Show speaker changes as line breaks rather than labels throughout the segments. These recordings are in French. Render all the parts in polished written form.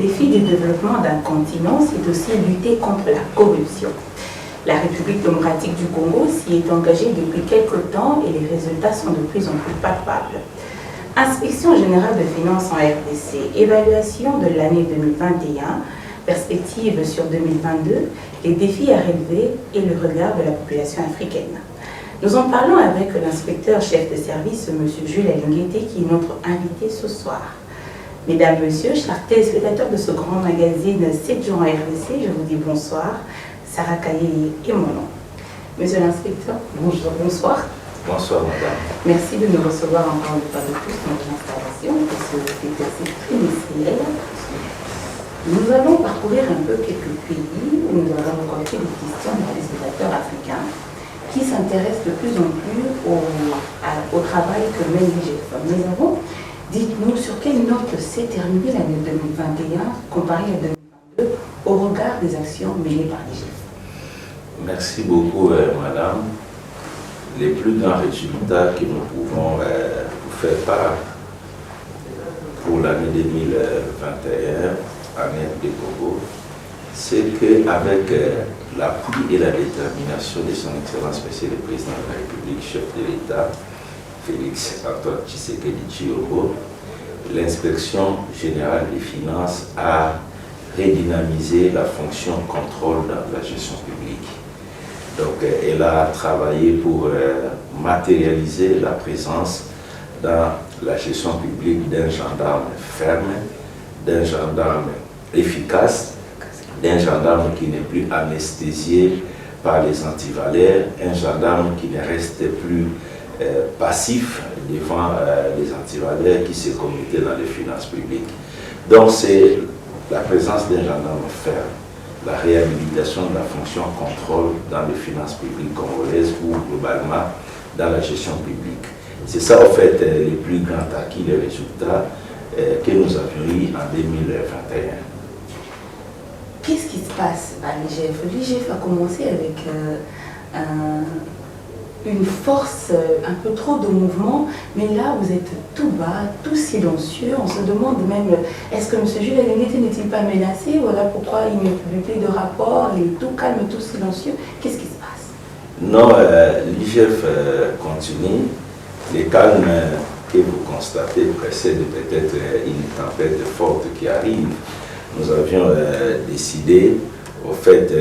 défis du développement d'un continent, c'est aussi lutter contre la corruption. La République démocratique du Congo s'y est engagée depuis quelque temps et les résultats sont de plus en plus palpables. Inspection générale de finances en RDC, évaluation de l'année 2021, perspective sur 2022, les défis à relever et le regard de la population africaine. Nous en parlons avec l'inspecteur chef de service, M. Jules Alinguete, qui est notre invité ce soir. Mesdames, Messieurs, chers téléspectateurs de ce grand magazine 7 jours en RDC, je vous dis bonsoir. Sarah Kaye est mon nom. Monsieur l'inspecteur, bonjour, bonsoir.
Bonsoir, madame.
Merci de nous recevoir encore une fois de plus dans notre installation pour ce exercice trimestriel. Nous allons parcourir un peu quelques pays où nous allons rencontrer des questions des téléspectateurs africains qui s'intéressent de plus en plus au travail que mène l'IGF. Mais avant, dites-nous sur quelle note s'est terminée l'année 2021 comparée à 2022 au regard des actions menées par l'IGF.
Merci beaucoup, madame. Les plus grands résultats que nous pouvons vous faire part pour l'année 2021, année de Congo, c'est qu'avec l'appui et la détermination de son Excellence Monsieur le Président de la République, chef de l'État, Félix Antoine Tshisekedi Tshilombo, l'inspection générale des finances a redynamisé la fonction contrôle dans la gestion publique. Donc, elle a travaillé pour matérialiser la présence dans la gestion publique d'un gendarme ferme, d'un gendarme efficace, d'un gendarme qui n'est plus anesthésié par les antivalaires, un gendarme qui ne reste plus passif devant les antivalaires qui se commettaient dans les finances publiques. Donc, c'est la présence d'un gendarme ferme, la réhabilitation de la fonction contrôle dans les finances publiques congolaises ou globalement dans la gestion publique. C'est ça, en fait, les plus grands acquis, les résultats que nous avions eu en 2021.
Qu'est-ce qui se passe à l'IGF? L'IGF a commencé avec une force, un peu trop de mouvement, mais là vous êtes tout bas, tout silencieux. On se demande même, est-ce que M. Jules Alinguete n'est-il pas menacé? Voilà pourquoi il ne publie plus de rapport, il est tout calme, tout silencieux. Qu'est-ce qui se passe?
Non, l'IGF continue. Les calmes que vous constatez précèdent peut-être une tempête forte qui arrive. Nous avions décidé, au fait,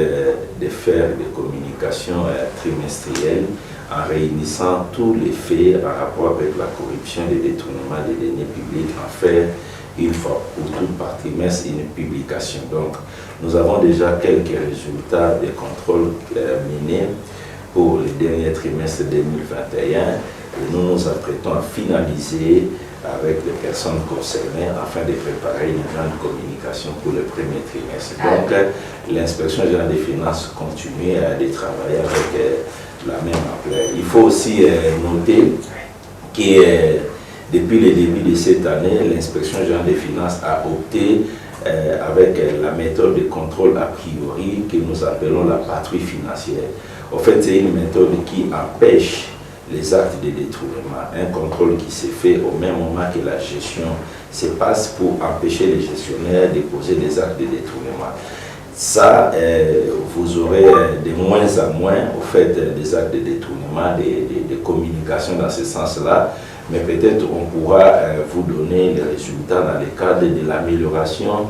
de faire des communications trimestrielles en réunissant tous les faits en rapport avec la corruption et le détournement des deniers publics, en faire une fois pour tout par trimestre une publication. Donc, nous avons déjà quelques résultats des contrôles menés pour le dernier trimestre 2021 et nous nous apprêtons à finaliser avec les personnes concernées afin de préparer une grande communication pour le premier trimestre. Donc, l'inspection générale des finances continue de travailler avec la même ampleur. Il faut aussi noter que depuis le début de cette année, l'inspection générale des finances a opté avec la méthode de contrôle a priori que nous appelons la patrouille financière. En fait, c'est une méthode qui empêche les actes de détournement, un contrôle qui se fait au même moment que la gestion se passe pour empêcher les gestionnaires de poser des actes de détournement. Ça, vous aurez de moins en moins au fait des actes de détournement, de communication dans ce sens-là, mais peut-être on pourra vous donner les résultats dans le cadre de l'amélioration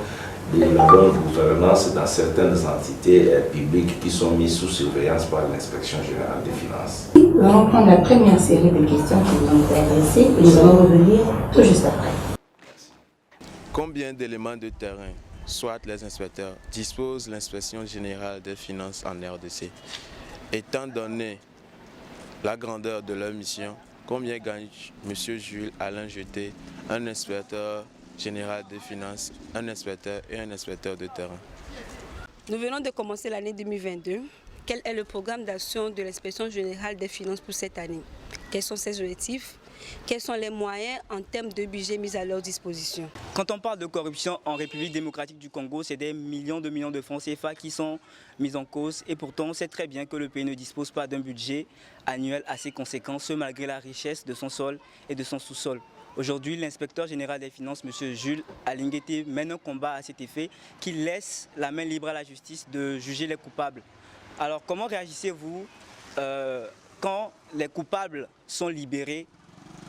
de la bonne gouvernance dans certaines entités publiques qui sont mises sous surveillance par l'inspection générale des finances.
Nous allons prendre la première série de questions qui nous ont été adressées et nous allons revenir tout juste après.
Combien d'éléments de terrain, soit les inspecteurs, dispose l'inspection générale des finances en RDC? Étant donné la grandeur de leur mission, combien gagne M. Jules Alinguete, un inspecteur général des finances, un inspecteur et un inspecteur de terrain?
Nous venons de commencer l'année 2022. Quel est le programme d'action de l'inspection générale des finances pour cette année? Quels sont ses objectifs? Quels sont les moyens en termes de budget mis à leur disposition?
Quand on parle de corruption en République démocratique du Congo, c'est des millions de francs CFA qui sont mis en cause. Et pourtant, on sait très bien que le pays ne dispose pas d'un budget annuel assez conséquent, ce malgré la richesse de son sol et de son sous-sol. Aujourd'hui, l'inspecteur général des finances, M. Jules Alinguété, mène un combat à cet effet qui laisse la main libre à la justice de juger les coupables. Alors, comment réagissez-vous quand les coupables sont libérés,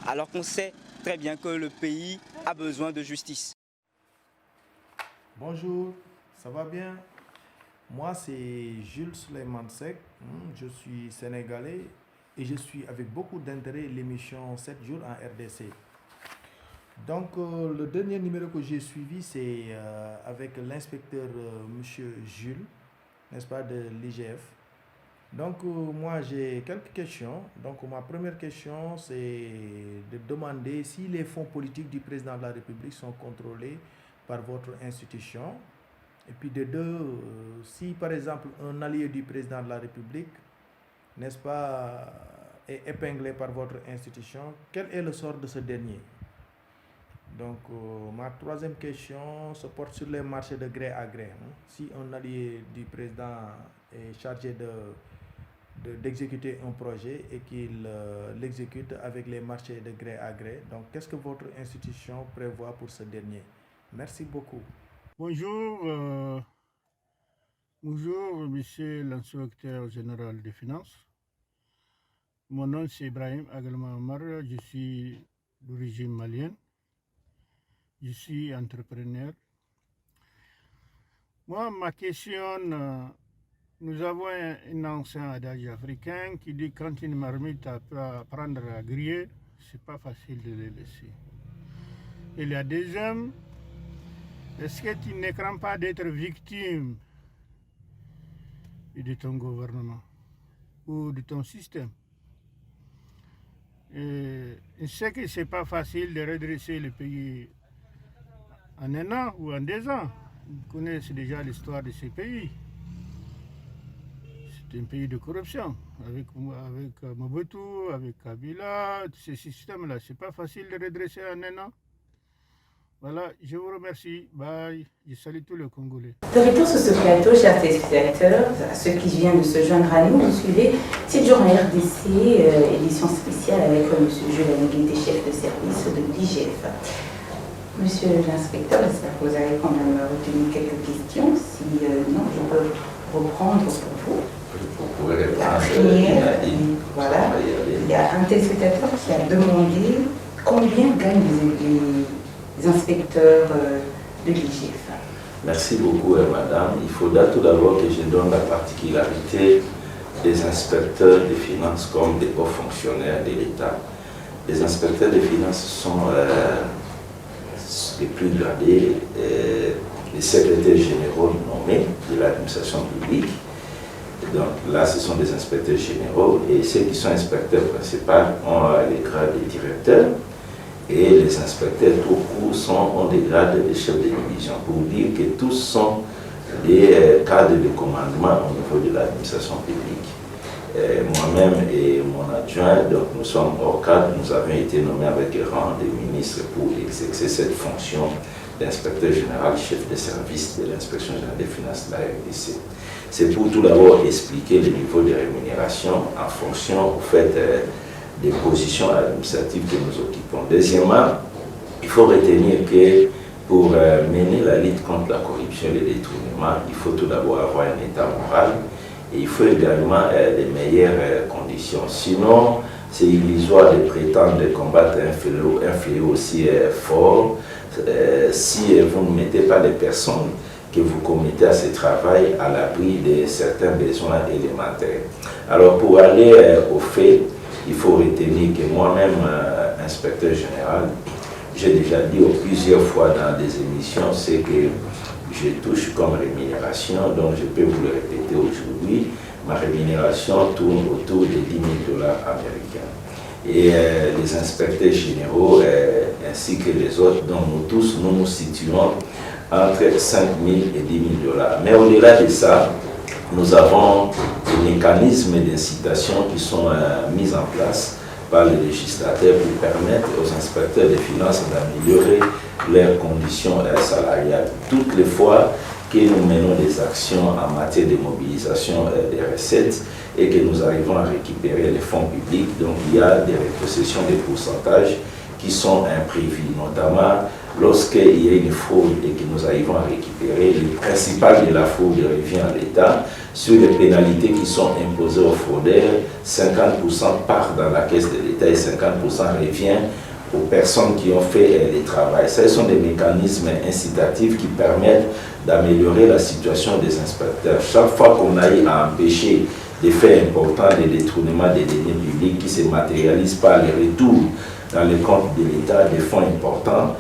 alors qu'on sait très bien que le pays a besoin de justice?
Bonjour, ça va bien? Moi, c'est Jules Suleiman Sek, je suis sénégalais et je suis avec beaucoup d'intérêt l'émission 7 jours en RDC. Donc, le dernier numéro que j'ai suivi, c'est avec l'inspecteur monsieur Jules, n'est-ce pas, de l'IGF. Donc, moi, j'ai quelques questions. Donc, ma première question, c'est de demander si les fonds politiques du président de la République sont contrôlés par votre institution. Et puis, de deux, si, par exemple, un allié du président de la République, n'est-ce pas, est épinglé par votre institution, quel est le sort de ce dernier? Donc, ma troisième question se porte sur les marchés de gré à gré. Si un allié du président est chargé d'exécuter un projet et qu'il l'exécute avec les marchés de gré à gré, donc qu'est-ce que votre institution prévoit pour ce dernier? Merci beaucoup.
Bonjour, bonjour, monsieur l'inspecteur général des finances. Mon nom c'est Ibrahim Agalma Omar, je suis d'origine malienne. Je suis entrepreneur. Moi, ma question, nous avons un ancien adage africain qui dit quand une marmite apprend à griller, c'est pas facile de les laisser. Et la deuxième, est-ce que tu ne crains pas d'être victime de ton gouvernement ou de ton système? Et je sais que c'est pas facile de redresser le pays en un an ou en 2 ans. Vous connaissez déjà l'histoire de ces pays. C'est un pays de corruption. Avec Mobutu, avec Kabila, ces systèmes-là, c'est pas facile de redresser en un an. Voilà, je vous remercie. Bye. Je salue tous les Congolais.
De retour sur ce plateau, chers téléspectateurs, à ceux qui viennent de se joindre à nous, vous suivez 7 jours en RDC, édition spéciale avec M. Jules Alinguété, chef de service de l'IGF. Monsieur l'inspecteur, j'espère que vous avez quand même retenu quelques questions. Si non, je peux reprendre pour vous.
Vous pouvez répondre.
La première, voilà. Il y a un téléspectateur qui a demandé combien gagnent les inspecteurs de l'IGF.
Merci beaucoup, madame. Il faudra tout d'abord que je donne la particularité des inspecteurs des finances comme des hauts fonctionnaires de l'État. Les inspecteurs des finances sont les plus gradés, les secrétaires généraux nommés de l'administration publique. Et donc là, ce sont des inspecteurs généraux et ceux qui sont inspecteurs principaux ont les grades de directeurs et les inspecteurs tout court ont des grades de chef de division pour dire que tous sont des cadres de commandement au niveau de l'administration publique. Moi-même et mon adjoint, donc nous sommes hors cadre, nous avons été nommés avec le rang de ministre pour exercer cette fonction d'inspecteur général, chef de service de l'inspection générale des finances de la RDC. C'est pour tout d'abord expliquer le niveau de rémunération en fonction au fait des positions administratives que nous occupons. Deuxièmement, il faut retenir que pour mener la lutte contre la corruption et le détournement, il faut tout d'abord avoir un état moral. Et il faut également les meilleures conditions. Sinon, c'est illusoire de prétendre combattre un fléau aussi fort si vous ne mettez pas les personnes que vous commettez à ce travail à l'abri de certains besoins élémentaires. Alors pour aller au fait, il faut retenir que moi-même, inspecteur général, j'ai déjà dit plusieurs fois dans des émissions, c'est que je touche comme rémunération, donc je peux vous le répéter aujourd'hui, ma rémunération tourne autour de 10 000 $ américains. Et les inspecteurs généraux ainsi que les autres, donc nous tous, nous nous situons entre 5 000 et 10 000 $. Mais au-delà de ça, nous avons des mécanismes d'incitation qui sont mis en place par le législateur pour permettre aux inspecteurs des finances d'améliorer leurs conditions salariales. Toutes les fois que nous menons des actions en matière de mobilisation des recettes et que nous arrivons à récupérer les fonds publics, donc il y a des rétrocessions des pourcentages qui sont imprévus, notamment lorsqu'il y a une fraude et que nous arrivons à récupérer, le principal de la fraude revient à l'État. Sur les pénalités qui sont imposées aux fraudeurs, 50% part dans la caisse de l'État et 50% revient aux personnes qui ont fait le travail. Ce sont des mécanismes incitatifs qui permettent d'améliorer la situation des inspecteurs. Chaque fois qu'on a eu à empêcher des faits importants de détournement des deniers publics qui se matérialisent par le retour dans les comptes de l'État des fonds importants,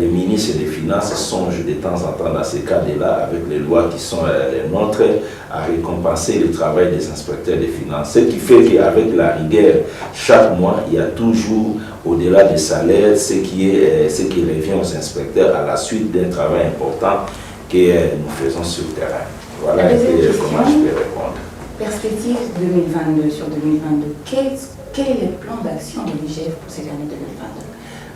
les ministres des Finances songent de temps en temps dans ces cas-là, avec les lois qui sont les nôtres, à récompenser le travail des inspecteurs des finances. Ce qui fait qu'avec la rigueur, chaque mois, il y a toujours, au-delà des salaires, ce qui revient aux inspecteurs à la suite d'un travail important que nous faisons sur le terrain. Voilà un peu comment je peux répondre.
Perspective 2022 sur 2022, quel est le plan d'action de l'IGF pour cette année 2022?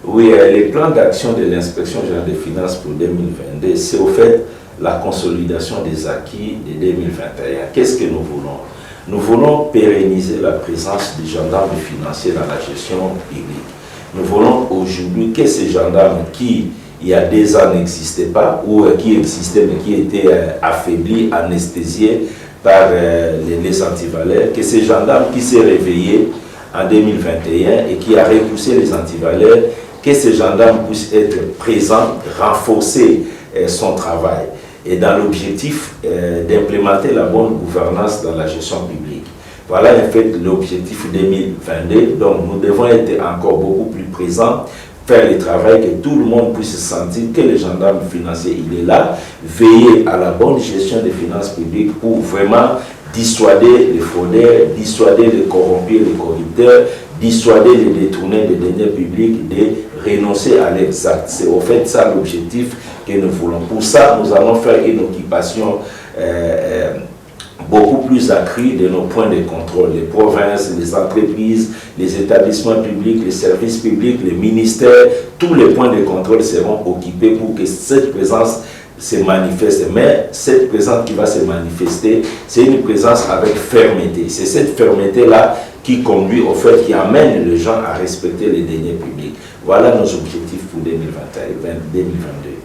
Oui, les plans d'action de l'inspection générale des finances pour 2022, c'est au fait la consolidation des acquis de 2021. Qu'est-ce que nous voulons? Nous voulons pérenniser la présence des gendarmes financiers dans la gestion publique. Nous voulons aujourd'hui que ces gendarmes qui, il y a 2 ans, n'existaient pas, ou qui existaient mais qui étaient affaiblis, anesthésiés par les antivaleurs, que ces gendarmes qui s'est réveillé en 2021 et qui a repoussé les antivaleurs, que ces gendarmes puissent être présents, renforcer son travail et dans l'objectif d'implémenter la bonne gouvernance dans la gestion publique. Voilà en fait l'objectif 2022, donc nous devons être encore beaucoup plus présents, faire le travail, que tout le monde puisse sentir que le gendarme financier il est là, veiller à la bonne gestion des finances publiques pour vraiment dissuader les fraudeurs, dissuader les corrompus, les corrupteurs, dissuader les détournés des deniers publics de renoncer à l'exact. C'est au fait ça l'objectif que nous voulons. Pour ça, nous allons faire une occupation beaucoup plus accrue de nos points de contrôle. Les provinces, les entreprises, les établissements publics, les services publics, les ministères, tous les points de contrôle seront occupés pour que cette présence se manifeste. Mais cette présence qui va se manifester, c'est une présence avec fermeté. C'est cette fermeté-là qui conduit au fait, qui amène les gens à respecter les deniers publics. Voilà nos objectifs pour 2022.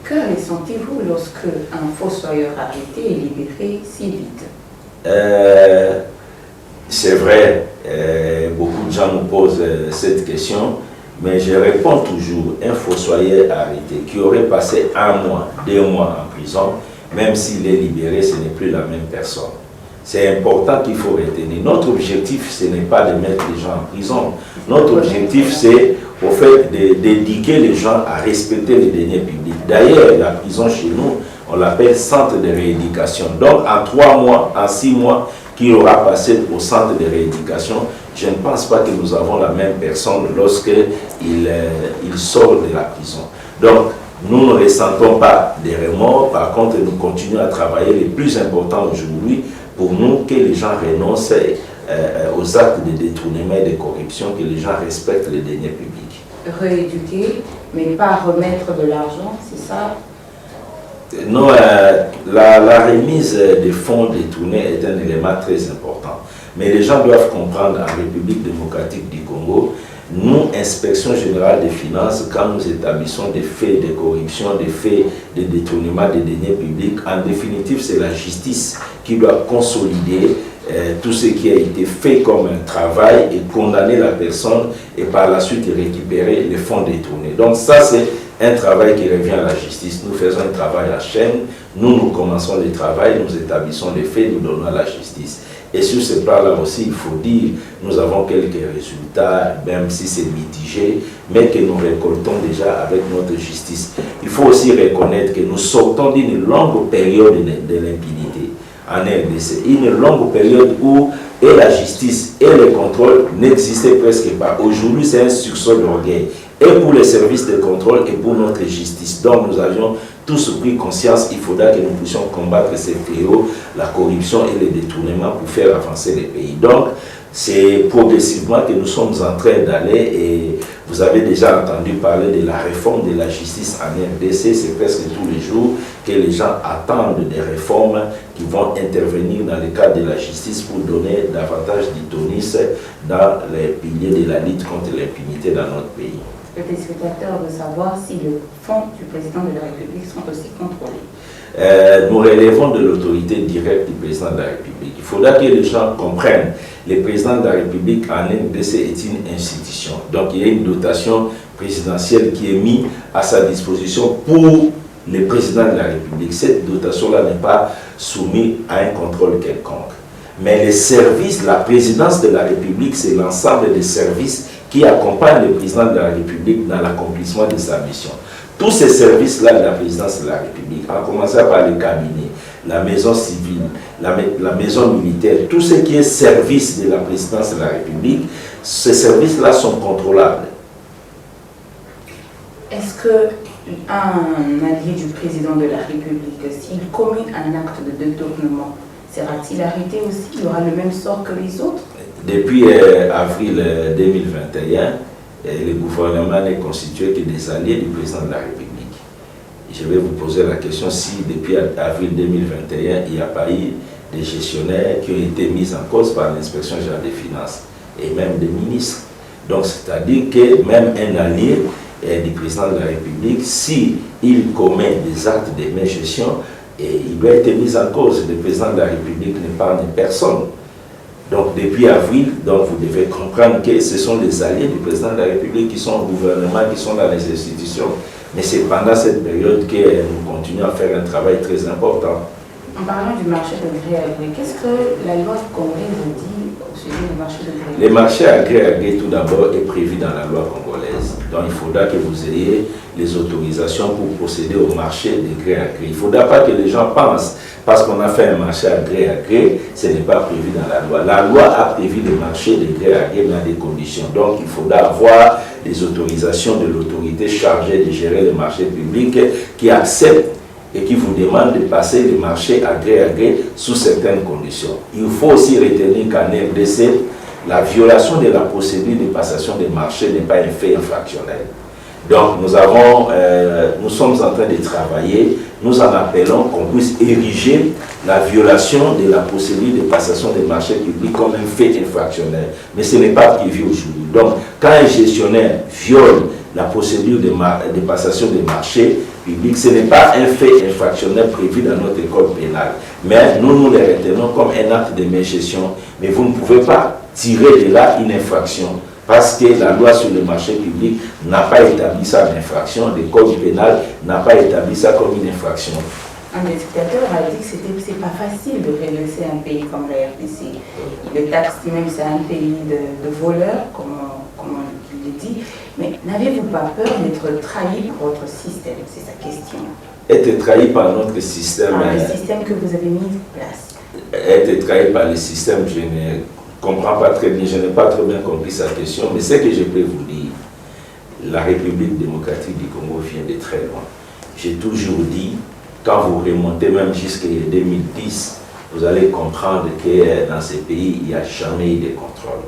Que ressentez-vous lorsque un fossoyeur arrêté est libéré si vite?
C'est vrai, beaucoup de gens nous posent cette question, mais je réponds toujours, un fossoyeur arrêté qui aurait passé 1 mois, 2 mois en prison, même s'il est libéré, ce n'est plus la même personne. C'est important qu'il faut retenir. Notre objectif, ce n'est pas de mettre les gens en prison. Notre objectif, c'est au fait d'éduquer les gens à respecter les deniers publics. D'ailleurs, la prison chez nous, on l'appelle centre de rééducation. Donc, en 3 mois, en 6 mois, qu'il aura passé au centre de rééducation, je ne pense pas que nous avons la même personne lorsqu'il sort de la prison. Donc, nous ne ressentons pas des remords. Par contre, nous continuons à travailler. Le plus important aujourd'hui, pour nous, que les gens renoncent aux actes de détournement et de corruption, que les gens respectent les deniers publics.
Rééduquer, mais pas remettre de l'argent, c'est ça?
Non, la remise des fonds détournés est un élément très important. Mais les gens doivent comprendre, en République démocratique du Congo, nous, Inspection générale des finances, quand nous établissons des faits de corruption, des faits de détournement des deniers publics, en définitive, c'est la justice qui doit consolider tout ce qui a été fait comme un travail et condamner la personne et par la suite récupérer les fonds détournés. Donc ça, c'est un travail qui revient à la justice. Nous faisons un travail à chaîne, nous commençons le travail, nous établissons les faits, nous donnons à la justice. Et sur ce plan-là aussi, il faut dire, nous avons quelques résultats, même si c'est mitigé, mais que nous récoltons déjà avec notre justice. Il faut aussi reconnaître que nous sortons d'une longue période de l'impunité en RDC. Une longue période où et la justice et le contrôle n'existaient presque pas. Aujourd'hui, c'est un sursaut d'orgueil. Et pour les services de contrôle et pour notre justice. Donc nous avions tous pris conscience qu'il faudra que nous puissions combattre ces fléaux, la corruption et les détournements pour faire avancer les pays. Donc c'est progressivement que nous sommes en train d'aller et vous avez déjà entendu parler de la réforme de la justice en RDC. C'est presque tous les jours que les gens attendent des réformes qui vont intervenir dans le cadre de la justice pour donner davantage d'itonisme dans les piliers de la lutte contre l'impunité dans notre pays.
le téléspectateur veut savoir si les fonds du président de la République sont aussi contrôlés.
Nous relèvons de l'autorité directe du président de la République. Il faudra que les gens comprennent. Le président de la République en RDC est une institution. Donc il y a une dotation présidentielle qui est mise à sa disposition pour le président de la République. Cette dotation-là n'est pas soumise à un contrôle quelconque. Mais les services, la présidence de la République, c'est l'ensemble des services qui accompagnent le président de la République dans l'accomplissement de sa mission. Tous ces services-là de la présidence de la République, en commençant par les cabinets, la maison civile, la maison militaire, tout ce qui est service de la présidence de la République, ces services-là sont contrôlables.
Est-ce qu'un allié du président de la République, s'il commet un acte de détournement, sera-t-il arrêté aussi? Il aura le même sort que les autres?
Depuis avril 2021, le gouvernement n'est constitué que des alliés du président de la République. Je vais vous poser la question si depuis avril 2021, il n'y a pas eu des gestionnaires qui ont été mis en cause par l'inspection générale des finances et même des ministres. Donc c'est-à-dire que même un allié du président de la République, s'il commet des actes de malgestion, il doit être mis en cause. Le président de la République n'épargne personne. Donc depuis avril, donc vous devez comprendre que ce sont les alliés du président de la République qui sont au gouvernement, qui sont dans les institutions. Mais c'est pendant cette période que nous continuons à faire un travail très important.
En parlant du marché de gré à gré, qu'est-ce que la loi congolaise dit au sujet du marché de gré à gré?
Le marché à gré à gré, tout d'abord, est prévu dans la loi congolaise. Donc il faudra que vous ayez les autorisations pour procéder au marché de gré à gré. Il ne faudra pas que les gens pensent, parce qu'on a fait un marché à gré, ce n'est pas prévu dans la loi. La loi a prévu le marché de gré à gré dans des conditions. Donc il faudra avoir les autorisations de l'autorité chargée de gérer le marché public qui accepte et qui vous demande de passer le marché à gré sous certaines conditions. Il faut aussi retenir qu'en RDC, la violation de la procédure de passation des marchés n'est pas un fait infractionnel. Donc nous sommes en train de travailler, nous en appelons qu'on puisse ériger la violation de la procédure de passation des marchés publics comme un fait infractionnel. Mais ce n'est pas prévu aujourd'hui. Donc quand un gestionnaire viole la procédure de passation des marchés publics, ce n'est pas un fait infractionnel prévu dans notre code pénal. Mais nous les retenons comme un acte de malgestion. Mais vous ne pouvez pas tirer de là une infraction parce que la loi sur le marché public n'a pas établi ça en infraction, le code pénal n'a pas établi ça comme une infraction.
Un des dictateurs a dit que c'est pas facile de redresser un pays comme la RDC. Il le taxe même, c'est un pays de voleurs, comme il le dit. Mais n'avez-vous pas peur d'être trahi par votre système? C'est sa question.
Être trahi par notre système.
Le système que vous avez mis en place.
Être trahi par le système, je ne comprends pas très bien, je n'ai pas très bien compris sa question, mais ce que je peux vous dire, la République démocratique du Congo vient de très loin. J'ai toujours dit, quand vous remontez même jusqu'en 2010, vous allez comprendre que dans ces pays, il n'y a jamais eu de contrôle.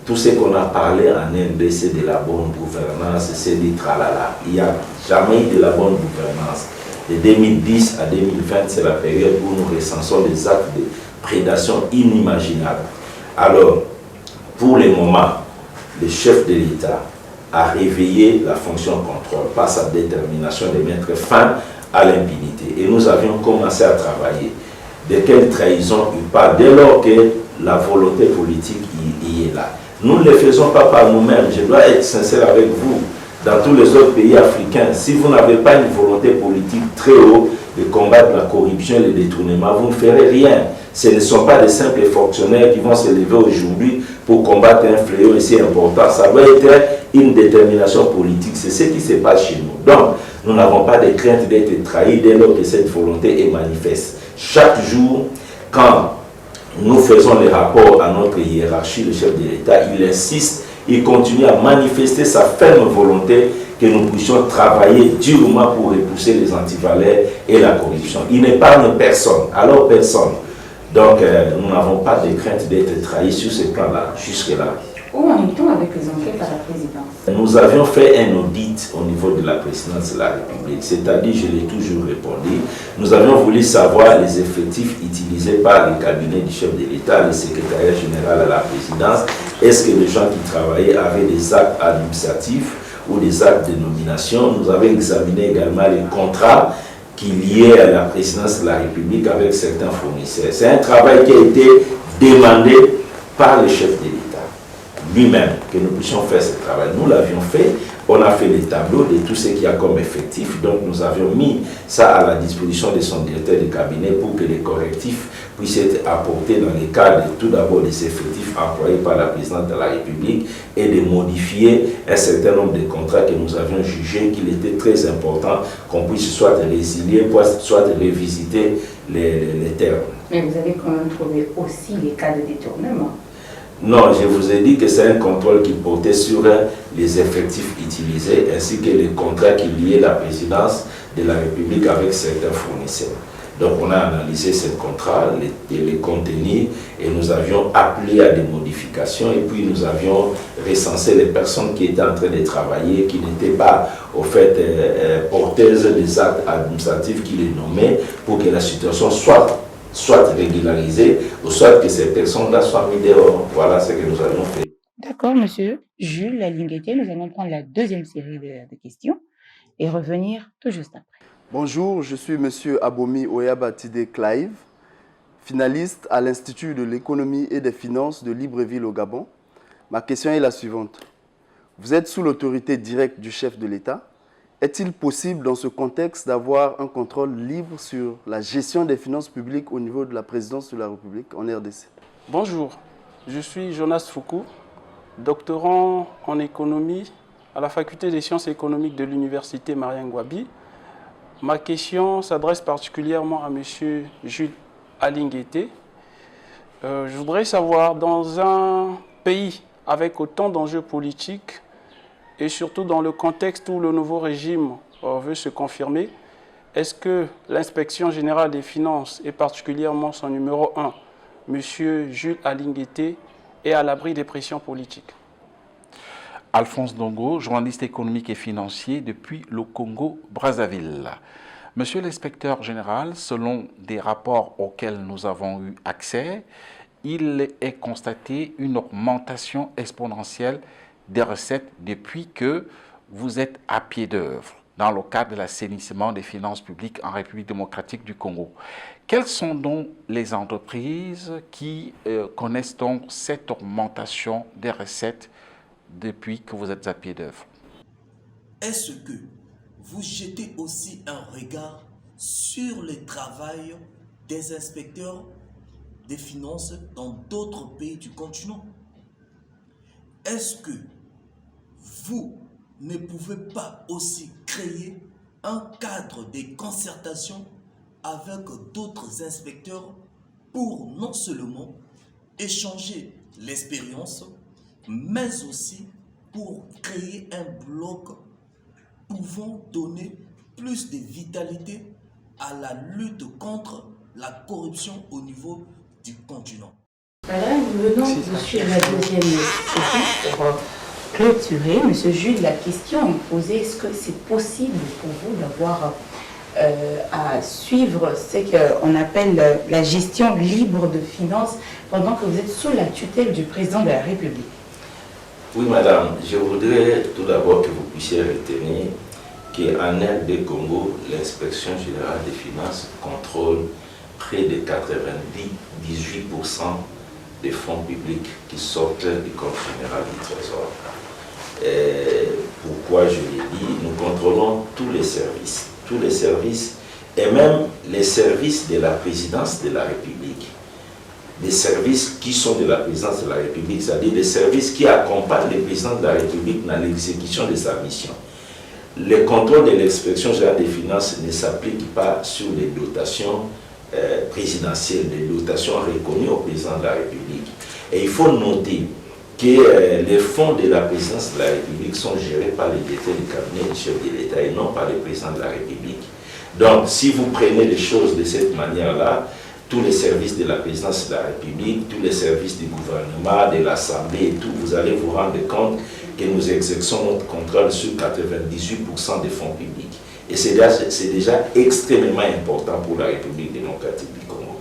Tout ce qu'on a parlé en RDC de la bonne gouvernance, c'est du tralala. Il n'y a jamais eu de la bonne gouvernance. De 2010 à 2020, c'est la période où nous recensons des actes de prédation inimaginables. Alors, pour le moment, le chef de l'État a réveillé la fonction contrôle par sa détermination de mettre fin à l'impunité. Et nous avions commencé à travailler. De quelle trahison il parle dès lors que la volonté politique y est là. Nous ne le faisons pas par nous-mêmes. Je dois être sincère avec vous. Dans tous les autres pays africains, si vous n'avez pas une volonté politique très haute de combattre la corruption et le détournement, vous ne ferez rien. Ce ne sont pas des simples fonctionnaires qui vont se lever aujourd'hui pour combattre un fléau aussi important. Ça doit être une détermination politique. C'est ce qui se passe chez nous. Donc, nous n'avons pas de crainte d'être trahis dès lors que cette volonté est manifeste. Chaque jour, quand nous faisons les rapports à notre hiérarchie, le chef de l'État, il insiste, il continue à manifester sa ferme volonté que nous puissions travailler durement pour repousser les antivaleurs et la corruption. Il n'épargne personne, alors personne. Donc, nous n'avons pas de crainte d'être trahis sur ce plan-là, jusque-là.
Où en est-on avec les enquêtes à la présidence?
Nous avions fait un audit au niveau de la présidence de la République, c'est-à-dire, je l'ai toujours répondu, nous avions voulu savoir les effectifs utilisés par le cabinet du chef de l'État, le secrétariat général à la présidence. Est-ce que les gens qui travaillaient avaient des actes administratifs ou les actes de nomination. Nous avons examiné également les contrats qui liaient à la présidence de la République avec certains fournisseurs. C'est un travail qui a été demandé par le chef de l'État lui-même, que nous puissions faire ce travail. Nous l'avions fait, on a fait les tableaux de tout ce qu'il y a comme effectif, donc nous avions mis ça à la disposition de son directeur de cabinet pour que les correctifs puissent être apportés dans le cadre tout d'abord des effectifs employés par la présidente de la République et de modifier un certain nombre de contrats que nous avions jugé qu'il était très important qu'on puisse soit résilier, soit revisiter les termes.
Mais vous avez quand même trouvé aussi les cas de détournement.
Non, je vous ai dit que c'est un contrôle qui portait sur les effectifs utilisés ainsi que les contrats qui liaient la présidence de la République avec certains fournisseurs. Donc on a analysé ces contrats, les contenus et nous avions appelé à des modifications et puis nous avions recensé les personnes qui étaient en train de travailler, qui n'étaient pas au fait porteuses des actes administratifs qui les nommaient pour que la situation soit régularisée, ou soit que ces personnes-là soient mises dehors. Voilà ce que nous avons fait.
D'accord, monsieur Jules Alinguete. Nous allons prendre la deuxième série de questions et revenir tout juste après.
Bonjour, je suis monsieur Abomi Oyabatide Clive, finaliste à l'Institut de l'économie et des finances de Libreville au Gabon. Ma question est la suivante. Vous êtes sous l'autorité directe du chef de l'État. Est-il possible dans ce contexte d'avoir un contrôle libre sur la gestion des finances publiques au niveau de la présidence de la République en RDC?
Bonjour, je suis Jonas Foucault, doctorant en économie à la faculté des sciences économiques de l'université Marien Ngouabi. Ma question s'adresse particulièrement à M. Jules Alinguete. Je voudrais savoir, dans un pays avec autant d'enjeux politiques, et surtout dans le contexte où le nouveau régime veut se confirmer, est-ce que l'inspection générale des finances, et particulièrement son numéro 1, M. Jules Alinguete, est à l'abri des pressions politiques?
Alphonse Dongo, journaliste économique et financier depuis le Congo-Brazzaville. Monsieur l'inspecteur général, selon des rapports auxquels nous avons eu accès, il est constaté une augmentation exponentielle des recettes depuis que vous êtes à pied d'œuvre dans le cadre de l'assainissement des finances publiques en République démocratique du Congo. Quelles sont donc les entreprises qui connaissent donc cette augmentation des recettes depuis que vous êtes à pied d'œuvre?
Est-ce que vous jetez aussi un regard sur le travail des inspecteurs des finances dans d'autres pays du continent? Est-ce que vous ne pouvez pas aussi créer un cadre de concertation avec d'autres inspecteurs pour non seulement échanger l'expérience, mais aussi pour créer un bloc pouvant donner plus de vitalité à la lutte contre la corruption au niveau du continent?
Voilà, nous venons de suivre la deuxième série pour clôturer. Monsieur Jules, la question est posée, est-ce que c'est possible pour vous d'avoir à suivre ce qu'on appelle la gestion libre de finances pendant que vous êtes sous la tutelle du président de la République?
Oui, madame, je voudrais tout d'abord que vous puissiez retenir qu'en RD Congo, l'inspection générale des finances contrôle près de 98% des fonds publics qui sortent du compte général du Trésor. Pourquoi je l'ai dit, nous contrôlons tous les services et même les services de la présidence de la République. Des services qui sont de la présidence de la République, c'est-à-dire des services qui accompagnent le président de la République dans l'exécution de sa mission. Le contrôle de l'inspection générale des finances ne s'applique pas sur les dotations présidentielles, les dotations reconnues au président de la République. Et il faut noter que les fonds de la présidence de la République sont gérés par les directeurs du cabinet du chef de l'État et non par le président de la République. Donc, si vous prenez les choses de cette manière-là, tous les services de la présidence de la République, tous les services du gouvernement, de l'Assemblée et tout, vous allez vous rendre compte que nous exerçons notre contrôle sur 98% des fonds publics. Et c'est déjà extrêmement important pour la République démocratique du Congo.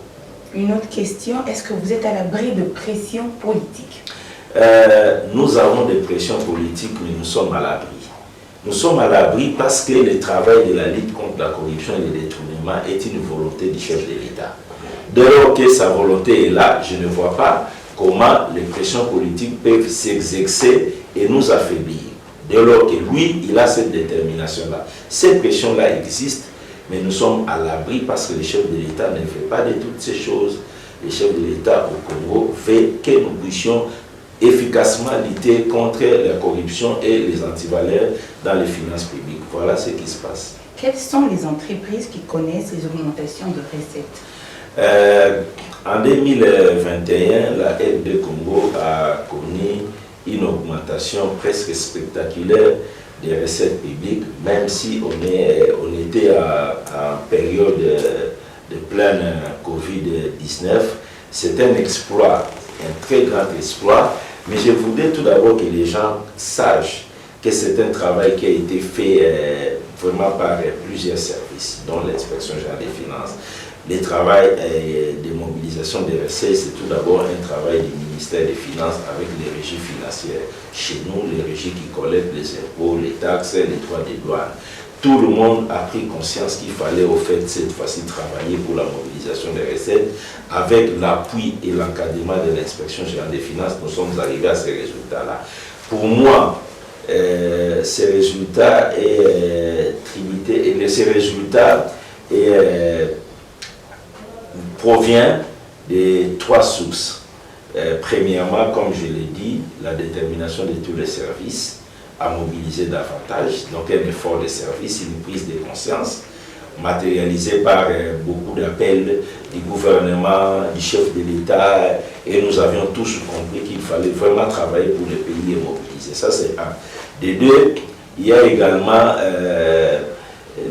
Une autre question, est-ce que vous êtes à l'abri de pression politique?
Nous avons des pressions politiques, mais nous sommes à l'abri. Nous sommes à l'abri parce que le travail de la lutte contre la corruption et le détournement est une volonté du chef de l'État. Dès lors que sa volonté est là, je ne vois pas comment les pressions politiques peuvent s'exercer et nous affaiblir. Dès lors que lui, il a cette détermination-là. Cette pression-là existe, mais nous sommes à l'abri parce que le chef de l'État ne fait pas de toutes ces choses. Le chef de l'État au Congo veut que nous puissions efficacement lutter contre la corruption et les antivaleurs dans les finances publiques. Voilà ce qui se passe.
Quelles sont les entreprises qui connaissent les augmentations de recettes?
En 2021, la LD Congo a connu une augmentation presque spectaculaire des recettes publiques, même si on était en période de pleine Covid-19. C'est un exploit, un très grand exploit, mais je voudrais tout d'abord que les gens sachent que c'est un travail qui a été fait vraiment par plusieurs services, dont l'inspection générale des finances. Le travail de mobilisation des recettes, c'est tout d'abord un travail du ministère des Finances avec les régies financières. Chez nous, les régies qui collectent les impôts, les taxes, les droits des douanes. Tout le monde a pris conscience qu'il fallait au fait cette fois-ci travailler pour la mobilisation des recettes. Avec l'appui et l'encadrement de l'inspection générale des finances, nous sommes arrivés à ces résultats-là. Pour moi, ces résultats provient de trois sources. Premièrement, comme je l'ai dit, la détermination de tous les services à mobiliser davantage, donc un effort de service, une prise de conscience, matérialisée par beaucoup d'appels du gouvernement, du chef de l'État, et nous avions tous compris qu'il fallait vraiment travailler pour le pays et mobiliser. Ça, c'est un. De deux, il y a également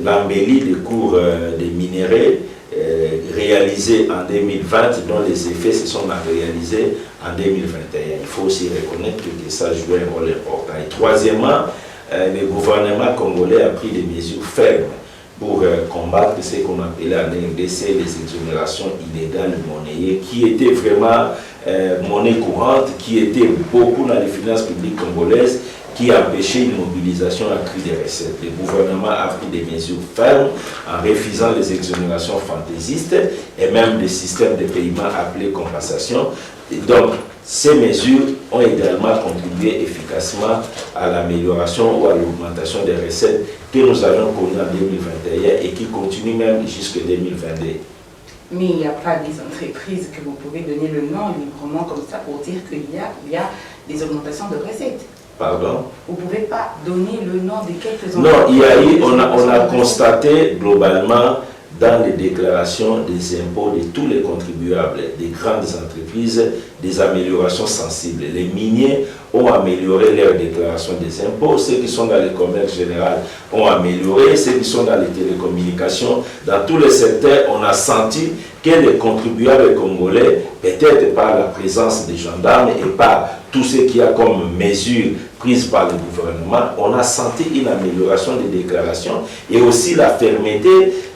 l'embellie des cours des minéraux réalisés en 2020, dont les effets se sont matérialisés en 2021. Il faut aussi reconnaître que ça joue un rôle important. Et troisièmement, le gouvernement congolais a pris des mesures fermes pour combattre ce qu'on appelait en RDC les exonérations illégales monnayées, qui étaient vraiment monnaie courante, qui étaient beaucoup dans les finances publiques congolaises, qui empêchait une mobilisation accrue des recettes. Le gouvernement a pris des mesures fermes en refusant les exonérations fantaisistes et même des systèmes de paiement appelés compensation. Et donc, ces mesures ont également contribué efficacement à l'amélioration ou à l'augmentation des recettes que nous avons connues en 2021 et qui continuent même jusqu'en 2022.
Mais il n'y a pas des entreprises que vous pouvez donner le nom librement comme ça pour dire qu'il y a des augmentations de recettes.
Pardon?
Vous ne pouvez pas donner le nom de quelques entreprises.
Non, il y a eu, on a constaté globalement dans les déclarations des impôts de tous les contribuables, des grandes entreprises, des améliorations sensibles. Les miniers ont amélioré leurs déclarations des impôts, ceux qui sont dans le commerce général ont amélioré, ceux qui sont dans les télécommunications, dans tous les secteurs, on a senti que les contribuables congolais, peut-être par la présence des gendarmes et par tout ce qu'il y a comme mesures prises par le gouvernement, on a senti une amélioration des déclarations et aussi la fermeté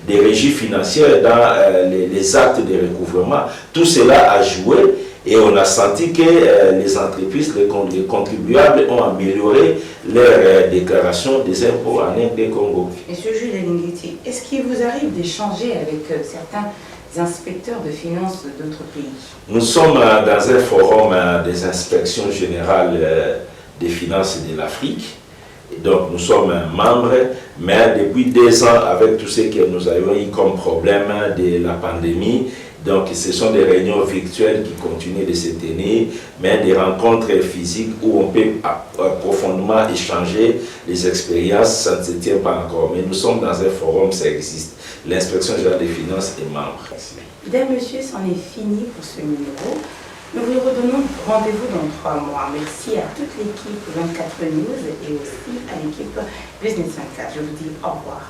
des régies financières dans les actes de recouvrement. Tout cela a joué et on a senti que les entreprises, les contribuables ont amélioré leurs déclarations des impôts en RD Congo.
Monsieur Jules Alingeti, est-ce qu'il vous arrive d'échanger avec certains inspecteurs de finances d'autres pays?
Nous sommes dans un forum des inspections générales des finances de l'Afrique. Donc nous sommes membres, mais depuis 2 ans, avec tout ce que nous avons eu comme problème de la pandémie, donc ce sont des réunions virtuelles qui continuent de se tenir, mais des rencontres physiques où on peut profondément échanger les expériences, ça ne se tient pas encore. Mais nous sommes dans un forum, ça existe. L'inspection générale des finances est membre.
Mesdames, Messieurs, c'en est fini pour ce numéro. Nous vous redonnons rendez-vous dans 3 mois. Merci à toute l'équipe 24 News et aussi à l'équipe Business 24. Je vous dis au revoir.